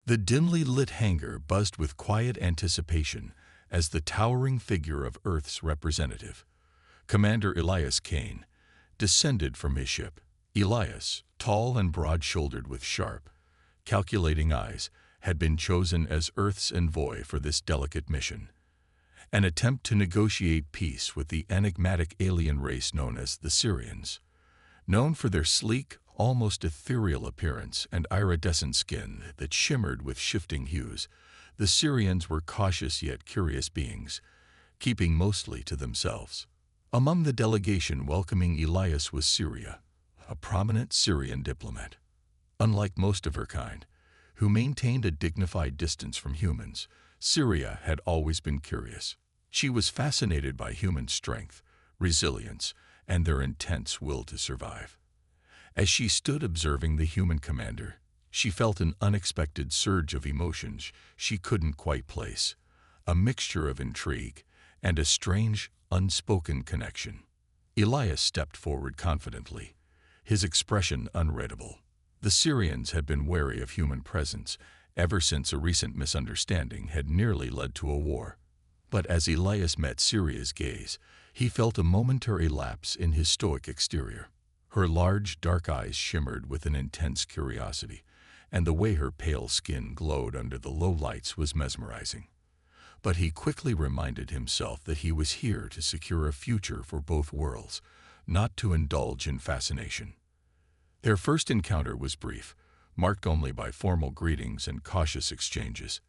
The dimly lit hangar buzzed with quiet anticipation as the towering figure of Earth's representative, Commander Elias Kane, descended from his ship. Elias, tall and broad-shouldered with sharp, calculating eyes, had been chosen as Earth's envoy for this delicate mission, an attempt to negotiate peace with the enigmatic alien race known as the Sirians. Known for their sleek, almost ethereal appearance and iridescent skin that shimmered with shifting hues, the Sirians were cautious yet curious beings, keeping mostly to themselves. Among the delegation welcoming Elias was Syria, a prominent Syrian diplomat. Unlike most of her kind, who maintained a dignified distance from humans, Syria had always been curious. She was fascinated by human strength, resilience, and their intense will to survive. As she stood observing the human commander, she felt an unexpected surge of emotions she couldn't quite place, a mixture of intrigue and a strange, unspoken connection. Elias stepped forward confidently, his expression unreadable. The Syrians had been wary of human presence ever since a recent misunderstanding had nearly led to a war. But as Elias met Syria's gaze, he felt a momentary lapse in his stoic exterior. Her large, dark eyes shimmered with an intense curiosity, and the way her pale skin glowed under the low lights was mesmerizing. But he quickly reminded himself that he was here to secure a future for both worlds, not to indulge in fascination. Their first encounter was brief, marked only by formal greetings and cautious exchanges.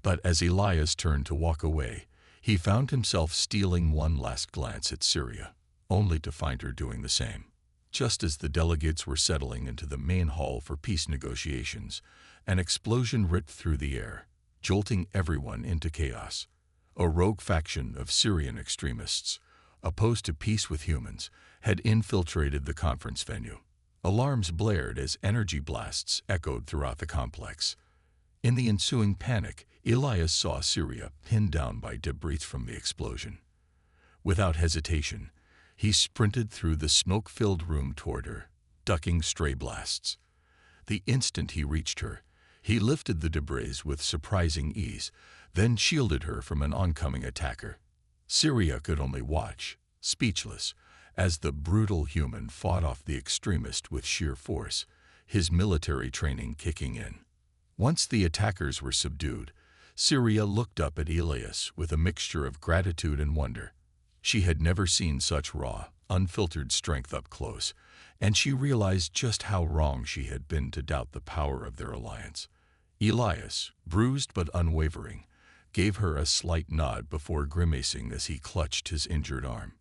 But as Elias turned to walk away, he found himself stealing one last glance at Syria, only to find her doing the same. Just as the delegates were settling into the main hall for peace negotiations, an explosion ripped through the air, jolting everyone into chaos. A rogue faction of Syrian extremists, opposed to peace with humans, had infiltrated the conference venue. Alarms blared as energy blasts echoed throughout the complex. In the ensuing panic, Elias saw Syria pinned down by debris from the explosion. Without hesitation, he sprinted through the smoke-filled room toward her, ducking stray blasts. The instant he reached her, he lifted the debris with surprising ease, then shielded her from an oncoming attacker. Syria could only watch, speechless, as the brutal human fought off the extremist with sheer force, his military training kicking in. Once the attackers were subdued, Syria looked up at Elias with a mixture of gratitude and wonder. She had never seen such raw, unfiltered strength up close, and she realized just how wrong she had been to doubt the power of their alliance. Elias, bruised but unwavering, gave her a slight nod before grimacing as he clutched his injured arm.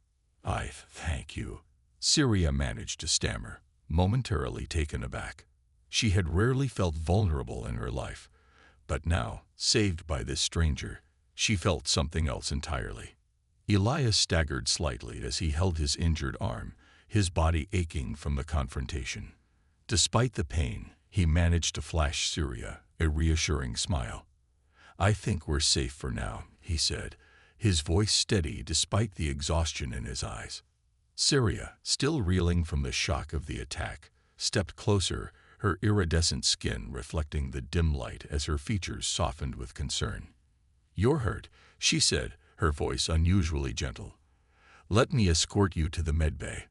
"I thank you," Syria managed to stammer, momentarily taken aback. She had rarely felt vulnerable in her life, but now, saved by this stranger, she felt something else entirely. Elias staggered slightly as he held his injured arm, his body aching from the confrontation. Despite the pain, he managed to flash Syria a reassuring smile. "I think we're safe for now," he said, his voice steady despite the exhaustion in his eyes. Syria, still reeling from the shock of the attack, stepped closer, her iridescent skin reflecting the dim light as her features softened with concern. "You're hurt," she said, her voice unusually gentle. "Let me escort you to the medbay.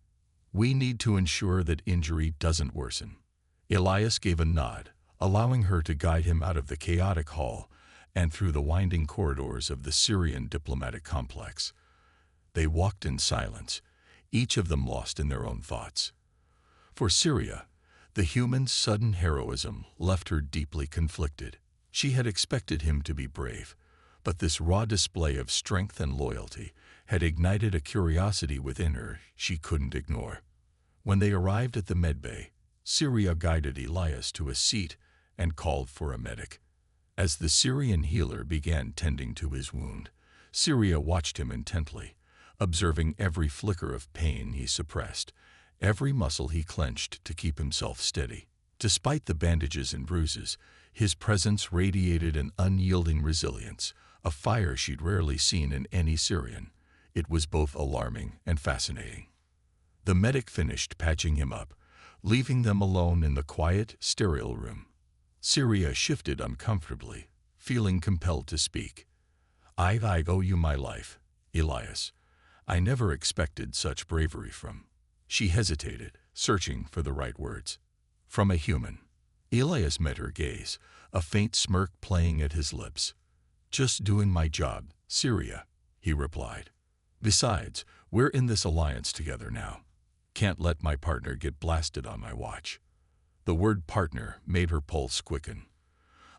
We need to ensure that injury doesn't worsen." Elias gave a nod, allowing her to guide him out of the chaotic hall and through the winding corridors of the Syrian diplomatic complex. They walked in silence, each of them lost in their own thoughts. For Syria, the human's sudden heroism left her deeply conflicted. She had expected him to be brave, but this raw display of strength and loyalty had ignited a curiosity within her she couldn't ignore. When they arrived at the medbay, Syria guided Elias to a seat and called for a medic. As the Syrian healer began tending to his wound, Syria watched him intently, observing every flicker of pain he suppressed, every muscle he clenched to keep himself steady. Despite the bandages and bruises, his presence radiated an unyielding resilience, a fire she'd rarely seen in any Syrian. It was both alarming and fascinating. The medic finished patching him up, leaving them alone in the quiet, sterile room. Syria shifted uncomfortably, feeling compelled to speak. I owe you my life, Elias. I never expected such bravery from. She hesitated, searching for the right words. From a human. Elias met her gaze, a faint smirk playing at his lips. Just doing my job, Syria, he replied. Besides, we're in this alliance together now. Can't let my partner get blasted on my watch. The word partner made her pulse quicken.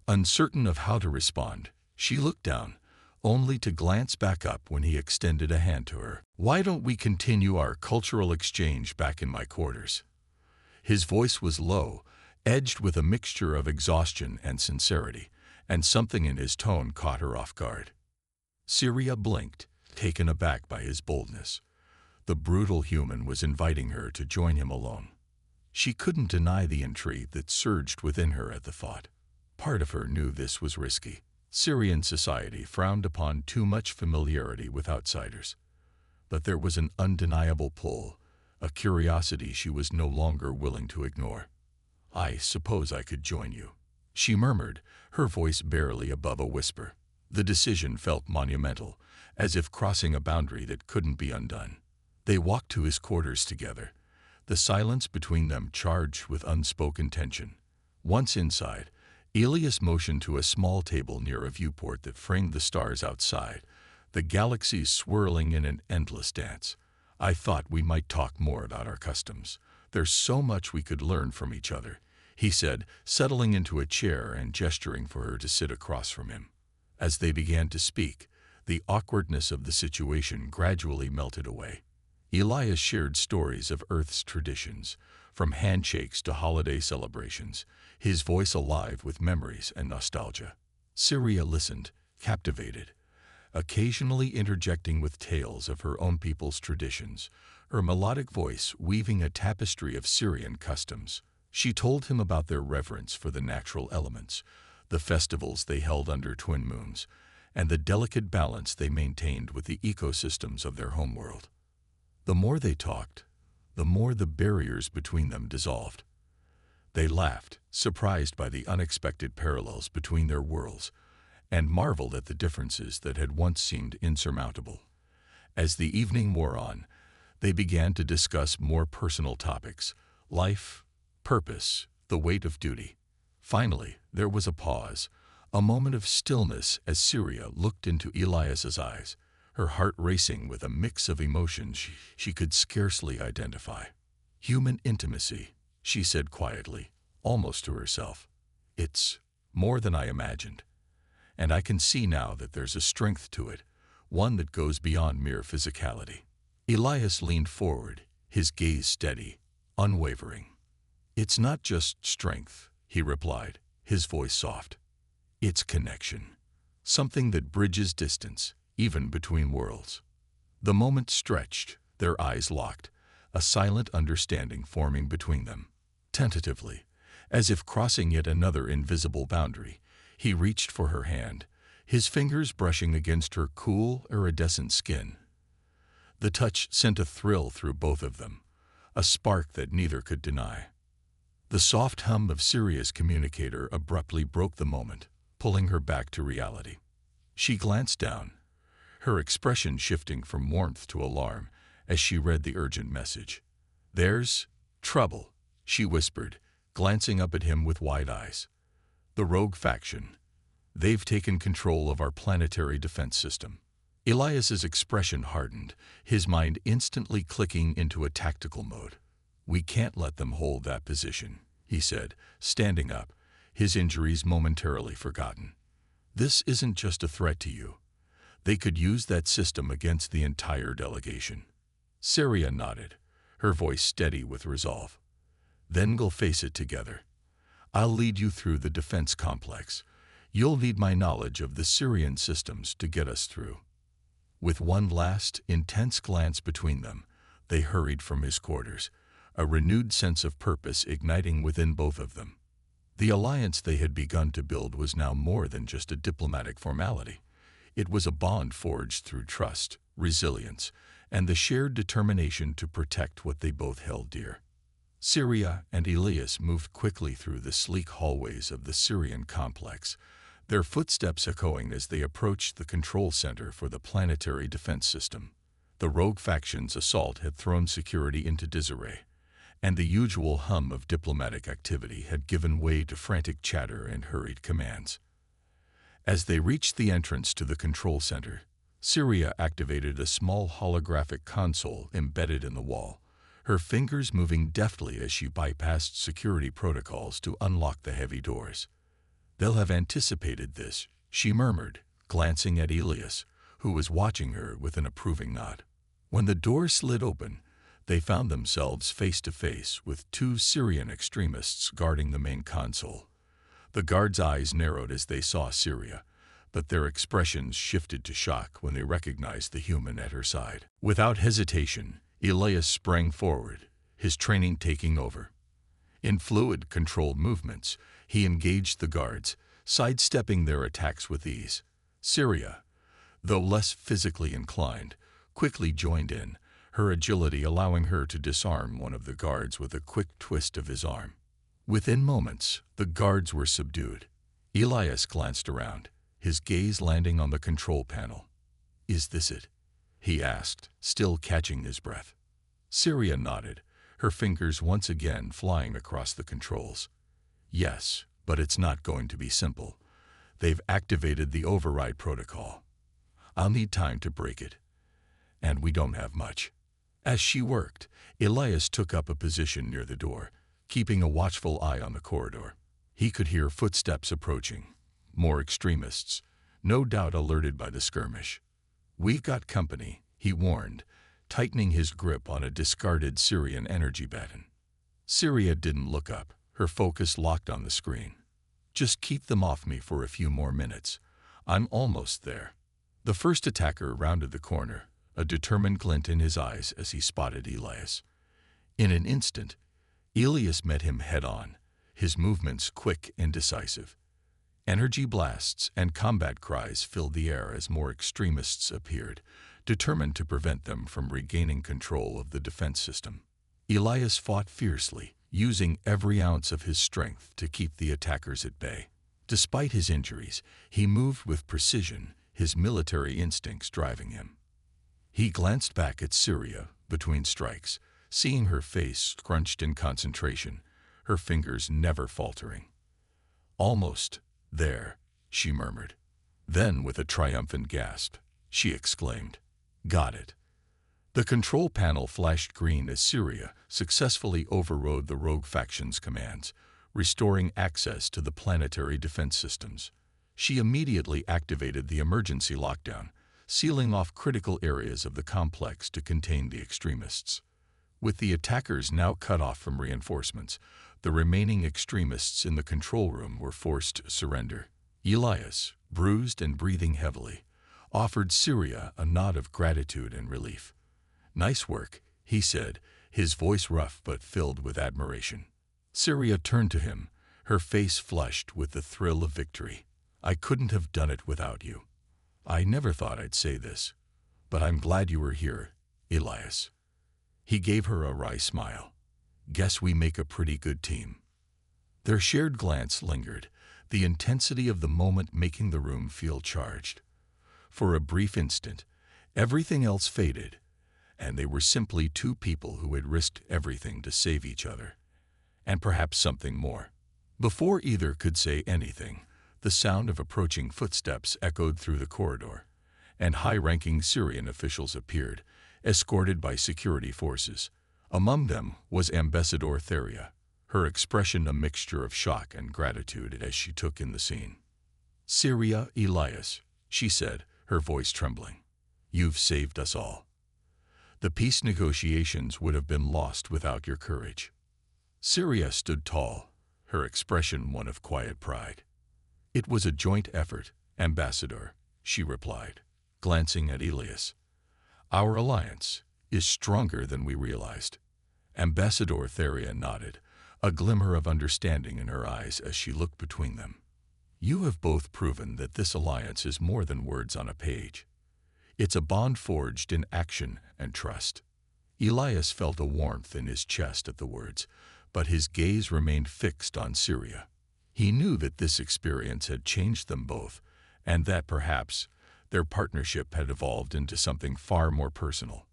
Uncertain of how to respond, she looked down, only to glance back up when he extended a hand to her. Why don't we continue our cultural exchange back in my quarters? His voice was low, edged with a mixture of exhaustion and sincerity, and something in his tone caught her off guard. Syria blinked, taken aback by his boldness. The brutal human was inviting her to join him alone. She couldn't deny the intrigue that surged within her at the thought. Part of her knew this was risky. Syrian society frowned upon too much familiarity with outsiders. But there was an undeniable pull, a curiosity she was no longer willing to ignore. I suppose I could join you, she murmured, her voice barely above a whisper. The decision felt monumental, as if crossing a boundary that couldn't be undone. They walked to his quarters together, the silence between them charged with unspoken tension. Once inside, Elias motioned to a small table near a viewport that framed the stars outside, the galaxies swirling in an endless dance. I thought we might talk more about our customs. There's so much we could learn from each other, he said, settling into a chair and gesturing for her to sit across from him. As they began to speak, the awkwardness of the situation gradually melted away. Elias shared stories of Earth's traditions, from handshakes to holiday celebrations, his voice alive with memories and nostalgia. Syria listened, captivated, occasionally interjecting with tales of her own people's traditions, her melodic voice weaving a tapestry of Syrian customs. She told him about their reverence for the natural elements, the festivals they held under twin moons, and the delicate balance they maintained with the ecosystems of their homeworld. The more they talked, the more the barriers between them dissolved. They laughed, surprised by the unexpected parallels between their worlds, and marveled at the differences that had once seemed insurmountable. As the evening wore on, they began to discuss more personal topics: life, purpose, the weight of duty. Finally, there was a pause, a moment of stillness as Syria looked into Elias's eyes, her heart racing with a mix of emotions she could scarcely identify. Human intimacy, she said quietly, almost to herself. It's more than I imagined. And I can see now that there's a strength to it, one that goes beyond mere physicality. Elias leaned forward, his gaze steady, unwavering. It's not just strength, he replied, his voice soft. It's connection, something that bridges distance, even between worlds. The moment stretched, their eyes locked, a silent understanding forming between them. Tentatively, as if crossing yet another invisible boundary, he reached for her hand, his fingers brushing against her cool, iridescent skin. The touch sent a thrill through both of them, a spark that neither could deny. The soft hum of Syria's communicator abruptly broke the moment, pulling her back to reality. She glanced down, her expression shifting from warmth to alarm as she read the urgent message. "There's trouble," she whispered, glancing up at him with wide eyes. "The rogue faction. They've taken control of our planetary defense system." Elias's expression hardened, his mind instantly clicking into a tactical mode. "We can't let them hold that position," he said, standing up, his injuries momentarily forgotten. "This isn't just a threat to you. They could use that system against the entire delegation." Syria nodded, her voice steady with resolve. "Then we'll face it together. I'll lead you through the defense complex. You'll need my knowledge of the Syrian systems to get us through." With one last, intense glance between them, they hurried from his quarters, a renewed sense of purpose igniting within both of them. The alliance they had begun to build was now more than just a diplomatic formality. It was a bond forged through trust, resilience, and the shared determination to protect what they both held dear. Syria and Elias moved quickly through the sleek hallways of the Syrian complex, their footsteps echoing as they approached the control center for the planetary defense system. The rogue faction's assault had thrown security into disarray, and the usual hum of diplomatic activity had given way to frantic chatter and hurried commands. As they reached the entrance to the control center, Syria activated a small holographic console embedded in the wall, her fingers moving deftly as she bypassed security protocols to unlock the heavy doors. "They'll have anticipated this," she murmured, glancing at Elias, who was watching her with an approving nod. When the door slid open, they found themselves face to face with two Syrian extremists guarding the main console. The guards' eyes narrowed as they saw Syria, but their expressions shifted to shock when they recognized the human at her side. Without hesitation, Elias sprang forward, his training taking over. In fluid, controlled movements, he engaged the guards, sidestepping their attacks with ease. Syria, though less physically inclined, quickly joined in, her agility allowing her to disarm one of the guards with a quick twist of his arm. Within moments, the guards were subdued. Elias glanced around, his gaze landing on the control panel. "Is this it?" he asked, still catching his breath. Syria nodded, her fingers once again flying across the controls. "Yes, but it's not going to be simple. They've activated the override protocol. I'll need time to break it. And we don't have much." As she worked, Elias took up a position near the door, keeping a watchful eye on the corridor. He could hear footsteps approaching, more extremists, no doubt alerted by the skirmish. "We've got company," he warned, tightening his grip on a discarded Syrian energy baton. Syria didn't look up, her focus locked on the screen. "Just keep them off me for a few more minutes. I'm almost there." The first attacker rounded the corner, a determined glint in his eyes as he spotted Elias. In an instant, Elias met him head-on, his movements quick and decisive. Energy blasts and combat cries filled the air as more extremists appeared, determined to prevent them from regaining control of the defense system. Elias fought fiercely, using every ounce of his strength to keep the attackers at bay. Despite his injuries, he moved with precision, his military instincts driving him. He glanced back at Syria between strikes, seeing her face scrunched in concentration, her fingers never faltering. "Almost there," she murmured. Then, with a triumphant gasp, she exclaimed, "Got it." The control panel flashed green as Syria successfully overrode the rogue faction's commands, restoring access to the planetary defense systems. She immediately activated the emergency lockdown, sealing off critical areas of the complex to contain the extremists. With the attackers now cut off from reinforcements, the remaining extremists in the control room were forced to surrender. Elias, bruised and breathing heavily, offered Syria a nod of gratitude and relief. "Nice work," he said, his voice rough but filled with admiration. Syria turned to him, her face flushed with the thrill of victory. "I couldn't have done it without you. I never thought I'd say this, but I'm glad you were here, Elias." He gave her a wry smile. "Guess we make a pretty good team." Their shared glance lingered, the intensity of the moment making the room feel charged. For a brief instant, everything else faded, and they were simply two people who had risked everything to save each other, and perhaps something more. Before either could say anything, the sound of approaching footsteps echoed through the corridor, and high-ranking Syrian officials appeared, escorted by security forces. Among them was Ambassador Theria, her expression a mixture of shock and gratitude as she took in the scene. "Syria, Elias," she said, her voice trembling. "You've saved us all. The peace negotiations would have been lost without your courage." Syria stood tall, her expression one of quiet pride. "It was a joint effort, Ambassador," she replied, glancing at Elias. "Our alliance is stronger than we realized." Ambassador Theria nodded, a glimmer of understanding in her eyes as she looked between them. "You have both proven that this alliance is more than words on a page. It's a bond forged in action and trust." Elias felt a warmth in his chest at the words, but his gaze remained fixed on Syria. He knew that this experience had changed them both, and that perhaps their partnership had evolved into something far more personal.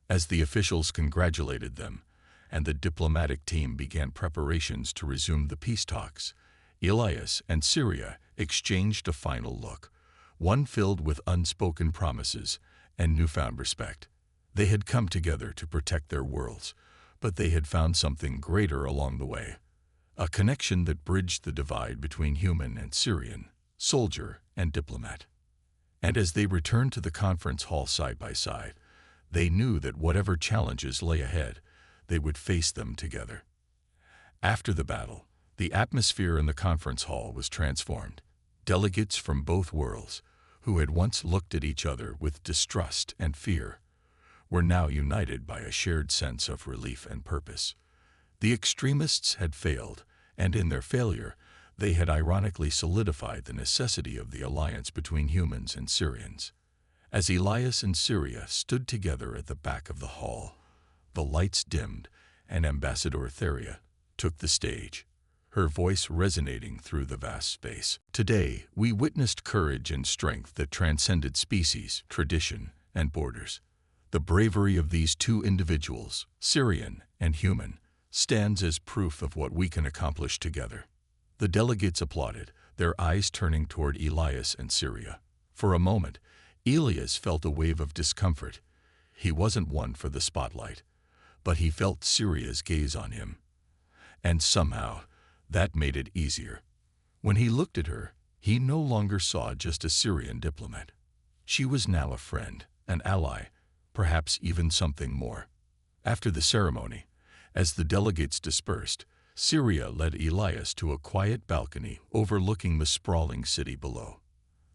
As the officials congratulated them, and the diplomatic team began preparations to resume the peace talks, Elias and Syria exchanged a final look, one filled with unspoken promises and newfound respect. They had come together to protect their worlds, but they had found something greater along the way, a connection that bridged the divide between human and Syrian, soldier and diplomat. And as they returned to the conference hall side by side, they knew that whatever challenges lay ahead, they would face them together. After the battle, the atmosphere in the conference hall was transformed. Delegates from both worlds, who had once looked at each other with distrust and fear, were now united by a shared sense of relief and purpose. The extremists had failed, and in their failure, they had ironically solidified the necessity of the alliance between humans and Syrians. As Elias and Syria stood together at the back of the hall, the lights dimmed, and Ambassador Theria took the stage, her voice resonating through the vast space. Today, we witnessed courage and strength that transcended species, tradition, and borders. The bravery of these two individuals, Syrian and human, stands as proof of what we can accomplish together. The delegates applauded, their eyes turning toward Elias and Syria. For a moment, Elias felt a wave of discomfort. He wasn't one for the spotlight, but he felt Syria's gaze on him. And somehow, that made it easier. When he looked at her, he no longer saw just a Syrian diplomat. She was now a friend, an ally, perhaps even something more. After the ceremony, as the delegates dispersed, Syria led Elias to a quiet balcony overlooking the sprawling city below.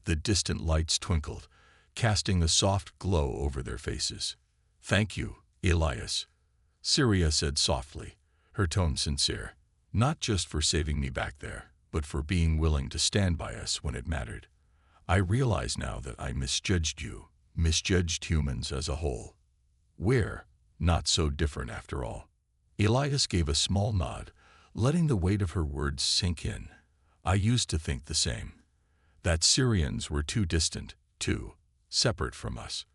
The distant lights twinkled, casting a soft glow over their faces. "Thank you, Elias," Syria said softly, her tone sincere. "Not just for saving me back there, but for being willing to stand by us when it mattered. I realize now that I misjudged you, misjudged humans as a whole. We're not so different after all." Elias gave a small nod, letting the weight of her words sink in. "I used to think the same, that Syrians were too distant, too separate from us.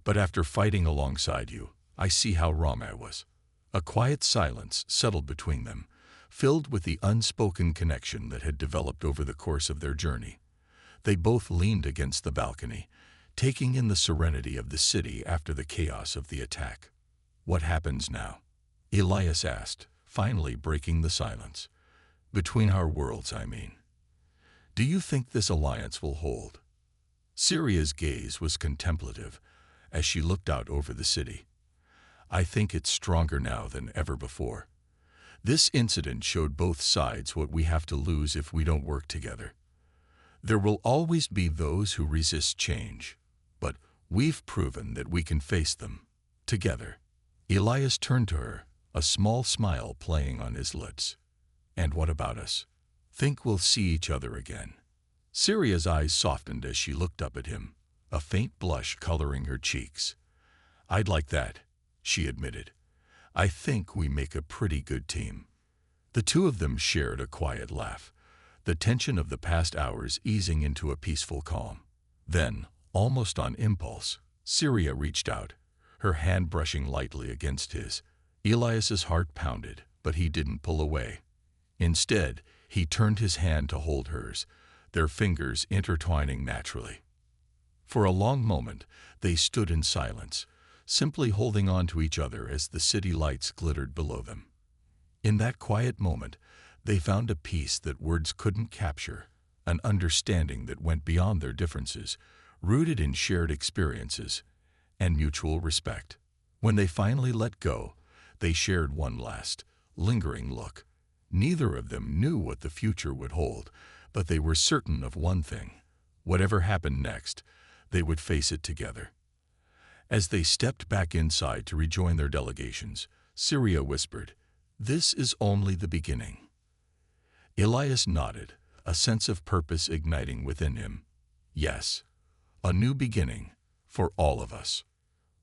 But after fighting alongside you, I see how wrong I was." A quiet silence settled between them, filled with the unspoken connection that had developed over the course of their journey. They both leaned against the balcony, taking in the serenity of the city after the chaos of the attack. "What happens now?" Elias asked, finally breaking the silence. "Between our worlds, I mean. Do you think this alliance will hold?" Syria's gaze was contemplative as she looked out over the city. "I think it's stronger now than ever before. This incident showed both sides what we have to lose if we don't work together. There will always be those who resist change, but we've proven that we can face them together." Elias turned to her, a small smile playing on his lips. "And what about us? Think we'll see each other again?" Syria's eyes softened as she looked up at him, a faint blush coloring her cheeks. "I'd like that," she admitted. "I think we make a pretty good team." The two of them shared a quiet laugh, the tension of the past hours easing into a peaceful calm. Then, almost on impulse, Syria reached out, her hand brushing lightly against his. Elias's heart pounded, but he didn't pull away. Instead, he turned his hand to hold hers, their fingers intertwining naturally. For a long moment, they stood in silence, simply holding on to each other as the city lights glittered below them. In that quiet moment, they found a peace that words couldn't capture, an understanding that went beyond their differences, rooted in shared experiences and mutual respect. When they finally let go, they shared one last, lingering look. Neither of them knew what the future would hold, but they were certain of one thing: whatever happened next, they would face it together. As they stepped back inside to rejoin their delegations, Syria whispered, "This is only the beginning." Elias nodded, a sense of purpose igniting within him. Yes, a new beginning for all of us.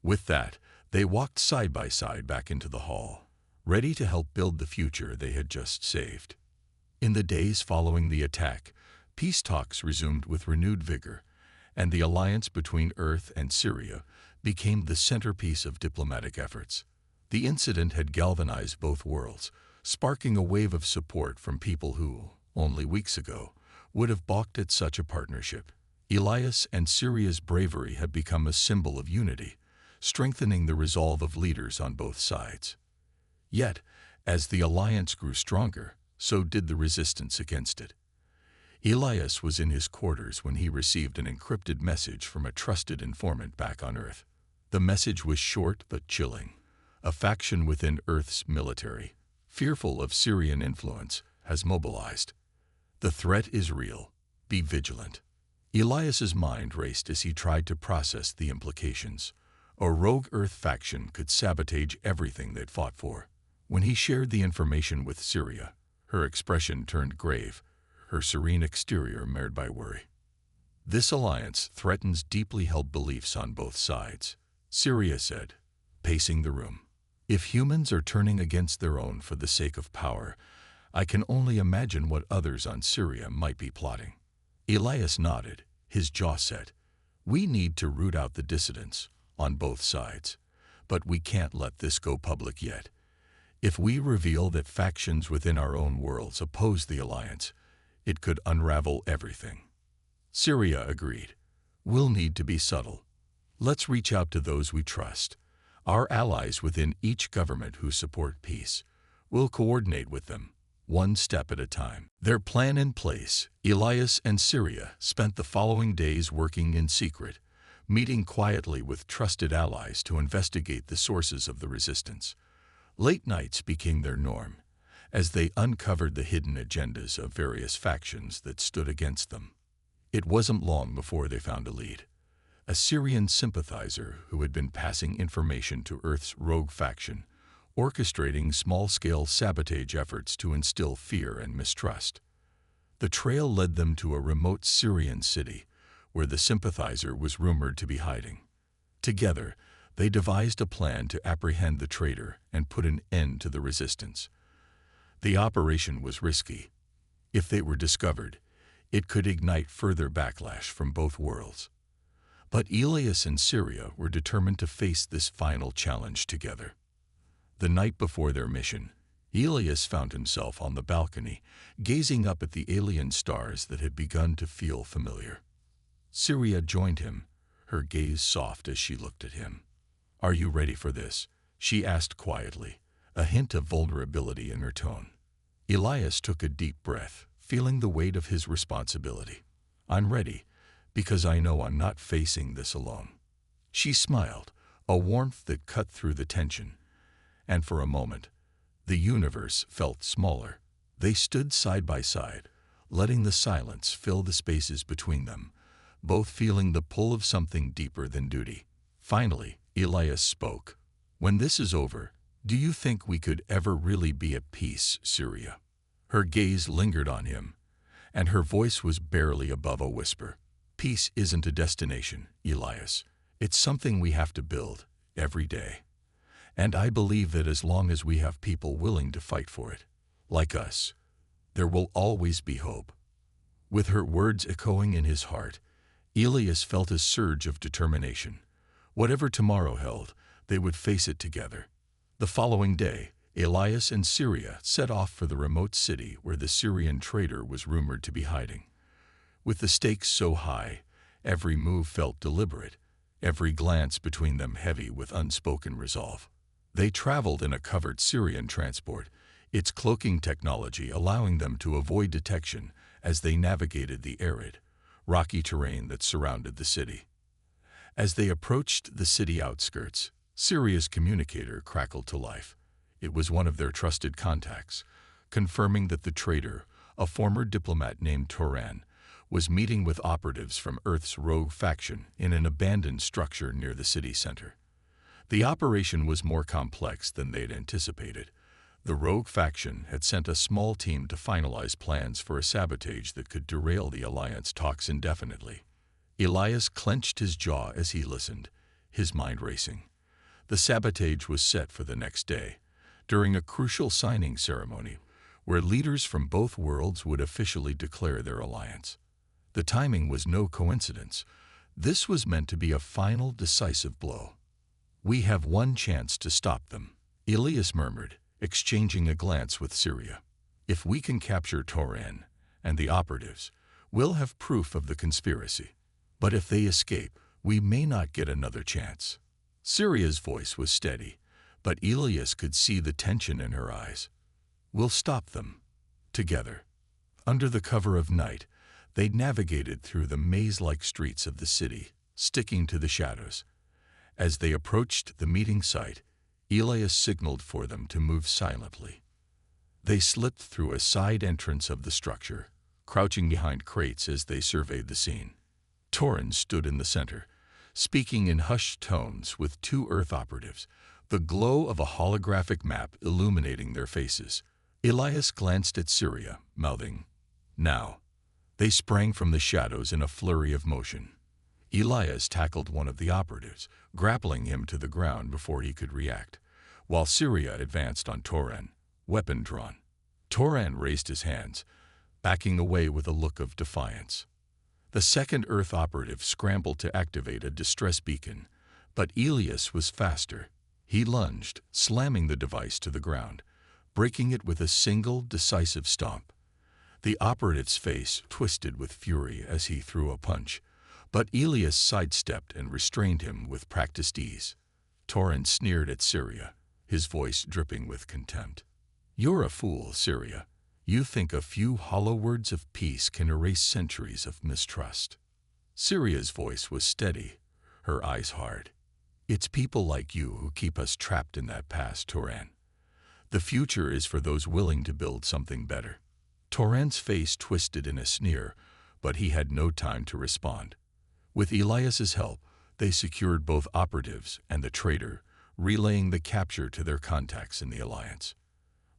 With that, they walked side by side back into the hall. ready to help build the future they had just saved. In the days following the attack, peace talks resumed with renewed vigor, and the alliance between Earth and Syria became the centerpiece of diplomatic efforts. The incident had galvanized both worlds, sparking a wave of support from people who, only weeks ago, would have balked at such a partnership. Elias and Syria's bravery had become a symbol of unity, strengthening the resolve of leaders on both sides. Yet, as the alliance grew stronger, so did the resistance against it. Elias was in his quarters when he received an encrypted message from a trusted informant back on Earth. The message was short but chilling. A faction within Earth's military, fearful of Syrian influence, has mobilized. The threat is real. Be vigilant. Elias's mind raced as he tried to process the implications. A rogue Earth faction could sabotage everything they'd fought for. When he shared the information with Syria, her expression turned grave, her serene exterior marred by worry. This alliance threatens deeply held beliefs on both sides, Syria said, pacing the room. If humans are turning against their own for the sake of power, I can only imagine what others on Syria might be plotting. Elias nodded, his jaw set. We need to root out the dissidents, on both sides. But we can't let this go public yet. If we reveal that factions within our own worlds oppose the alliance, it could unravel everything. Syria agreed. We'll need to be subtle. Let's reach out to those we trust, our allies within each government who support peace. We'll coordinate with them, one step at a time. Their plan in place, Elias and Syria spent the following days working in secret, meeting quietly with trusted allies to investigate the sources of the resistance. Late nights became their norm, as they uncovered the hidden agendas of various factions that stood against them. It wasn't long before they found a lead. A Syrian sympathizer who had been passing information to Earth's rogue faction, orchestrating small-scale sabotage efforts to instill fear and mistrust. The trail led them to a remote Syrian city, where the sympathizer was rumored to be hiding. Together, they devised a plan to apprehend the traitor and put an end to the resistance. The operation was risky. If they were discovered, it could ignite further backlash from both worlds. But Elias and Syria were determined to face this final challenge together. The night before their mission, Elias found himself on the balcony, gazing up at the alien stars that had begun to feel familiar. Syria joined him, her gaze soft as she looked at him. "Are you ready for this?" she asked quietly, a hint of vulnerability in her tone. Elias took a deep breath, feeling the weight of his responsibility. "I'm ready, because I know I'm not facing this alone." She smiled, a warmth that cut through the tension, and for a moment, the universe felt smaller. They stood side by side, letting the silence fill the spaces between them, both feeling the pull of something deeper than duty. Finally, Elias spoke. "When this is over, do you think we could ever really be at peace, Syria?" Her gaze lingered on him, and her voice was barely above a whisper. "Peace isn't a destination, Elias. It's something we have to build, every day. And I believe that as long as we have people willing to fight for it, like us, there will always be hope." With her words echoing in his heart, Elias felt a surge of determination. Whatever tomorrow held, they would face it together. The following day, Elias and Syria set off for the remote city where the Syrian traitor was rumored to be hiding. With the stakes so high, every move felt deliberate, every glance between them heavy with unspoken resolve. They traveled in a covered Syrian transport, its cloaking technology allowing them to avoid detection as they navigated the arid, rocky terrain that surrounded the city. As they approached the city outskirts, Syria's communicator crackled to life. It was one of their trusted contacts, confirming that the traitor, a former diplomat named Turan, was meeting with operatives from Earth's rogue faction in an abandoned structure near the city center. The operation was more complex than they'd anticipated. The rogue faction had sent a small team to finalize plans for a sabotage that could derail the alliance talks indefinitely. Elias clenched his jaw as he listened, his mind racing. The sabotage was set for the next day, during a crucial signing ceremony where leaders from both worlds would officially declare their alliance. The timing was no coincidence. This was meant to be a final, decisive blow. "We have one chance to stop them," Elias murmured, exchanging a glance with Syria. "If we can capture Toran and the operatives, we'll have proof of the conspiracy. But if they escape, we may not get another chance." Syria's voice was steady, but Elias could see the tension in her eyes. "We'll stop them. Together." Under the cover of night, they navigated through the maze-like streets of the city, sticking to the shadows. As they approached the meeting site, Elias signaled for them to move silently. They slipped through a side entrance of the structure, crouching behind crates as they surveyed the scene. Toran stood in the center, speaking in hushed tones with two Earth operatives, the glow of a holographic map illuminating their faces. Elias glanced at Syria, mouthing, "Now." They sprang from the shadows in a flurry of motion. Elias tackled one of the operatives, grappling him to the ground before he could react, while Syria advanced on Toran, weapon drawn. Toran raised his hands, backing away with a look of defiance. The second Earth operative scrambled to activate a distress beacon, but Elias was faster. He lunged, slamming the device to the ground, breaking it with a single, decisive stomp. The operative's face twisted with fury as he threw a punch, but Elias sidestepped and restrained him with practiced ease. Toran sneered at Syria, his voice dripping with contempt. "You're a fool, Syria. You think a few hollow words of peace can erase centuries of mistrust." Syria's voice was steady, her eyes hard. "It's people like you who keep us trapped in that past, Toran. The future is for those willing to build something better." Toran's face twisted in a sneer, but he had no time to respond. With Elias's help, they secured both operatives and the traitor, relaying the capture to their contacts in the Alliance.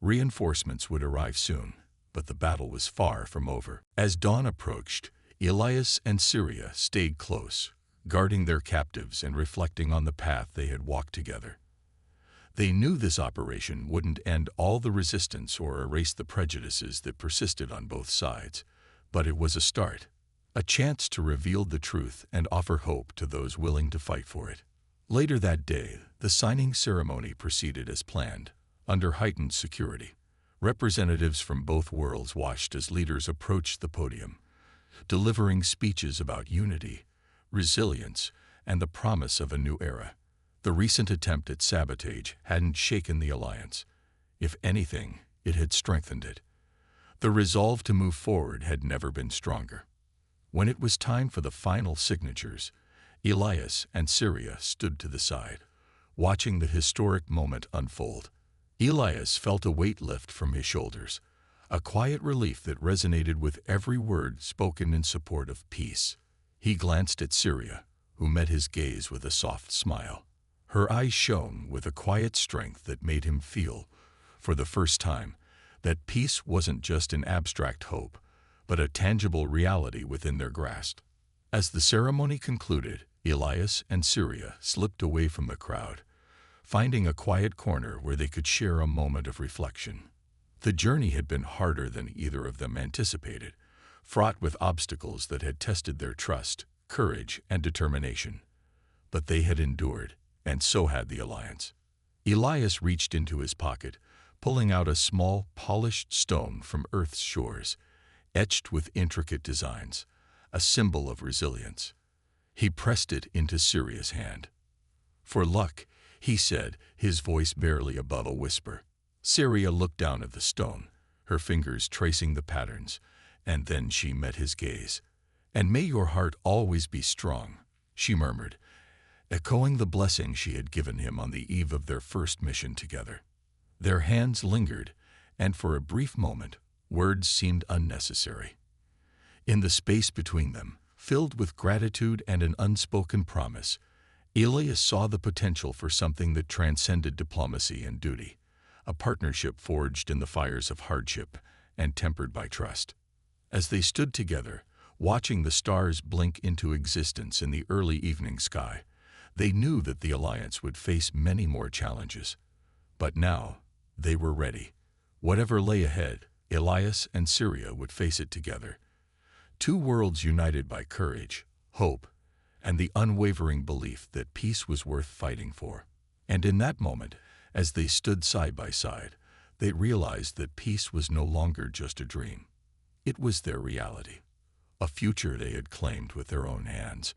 Reinforcements would arrive soon, but the battle was far from over. As dawn approached, Elias and Syria stayed close, guarding their captives and reflecting on the path they had walked together. They knew this operation wouldn't end all the resistance or erase the prejudices that persisted on both sides, but it was a start, a chance to reveal the truth and offer hope to those willing to fight for it. Later that day, the signing ceremony proceeded as planned, under heightened security. Representatives from both worlds watched as leaders approached the podium, delivering speeches about unity, resilience, and the promise of a new era. The recent attempt at sabotage hadn't shaken the Alliance. If anything, it had strengthened it. The resolve to move forward had never been stronger. When it was time for the final signatures, Elias and Syria stood to the side, watching the historic moment unfold. Elias felt a weight lift from his shoulders, a quiet relief that resonated with every word spoken in support of peace. He glanced at Syria, who met his gaze with a soft smile. Her eyes shone with a quiet strength that made him feel, for the first time, that peace wasn't just an abstract hope, but a tangible reality within their grasp. As the ceremony concluded, Elias and Syria slipped away from the crowd, finding a quiet corner where they could share a moment of reflection. The journey had been harder than either of them anticipated, fraught with obstacles that had tested their trust, courage, and determination. But they had endured, and so had the Alliance. Elias reached into his pocket, pulling out a small, polished stone from Earth's shores, etched with intricate designs, a symbol of resilience. He pressed it into Syria's hand. "For luck," he said, his voice barely above a whisper. Syria looked down at the stone, her fingers tracing the patterns, and then she met his gaze. "And may your heart always be strong," she murmured, echoing the blessing she had given him on the eve of their first mission together. Their hands lingered, and for a brief moment, words seemed unnecessary. In the space between them, filled with gratitude and an unspoken promise, Elias saw the potential for something that transcended diplomacy and duty, a partnership forged in the fires of hardship and tempered by trust. As they stood together, watching the stars blink into existence in the early evening sky, they knew that the Alliance would face many more challenges. But now, They were ready. Whatever lay ahead, Elias and Syria would face it together. Two worlds united by courage, hope, and the unwavering belief that peace was worth fighting for. And in that moment, as they stood side by side, they realized that peace was no longer just a dream. It was their reality, a future they had claimed with their own hands.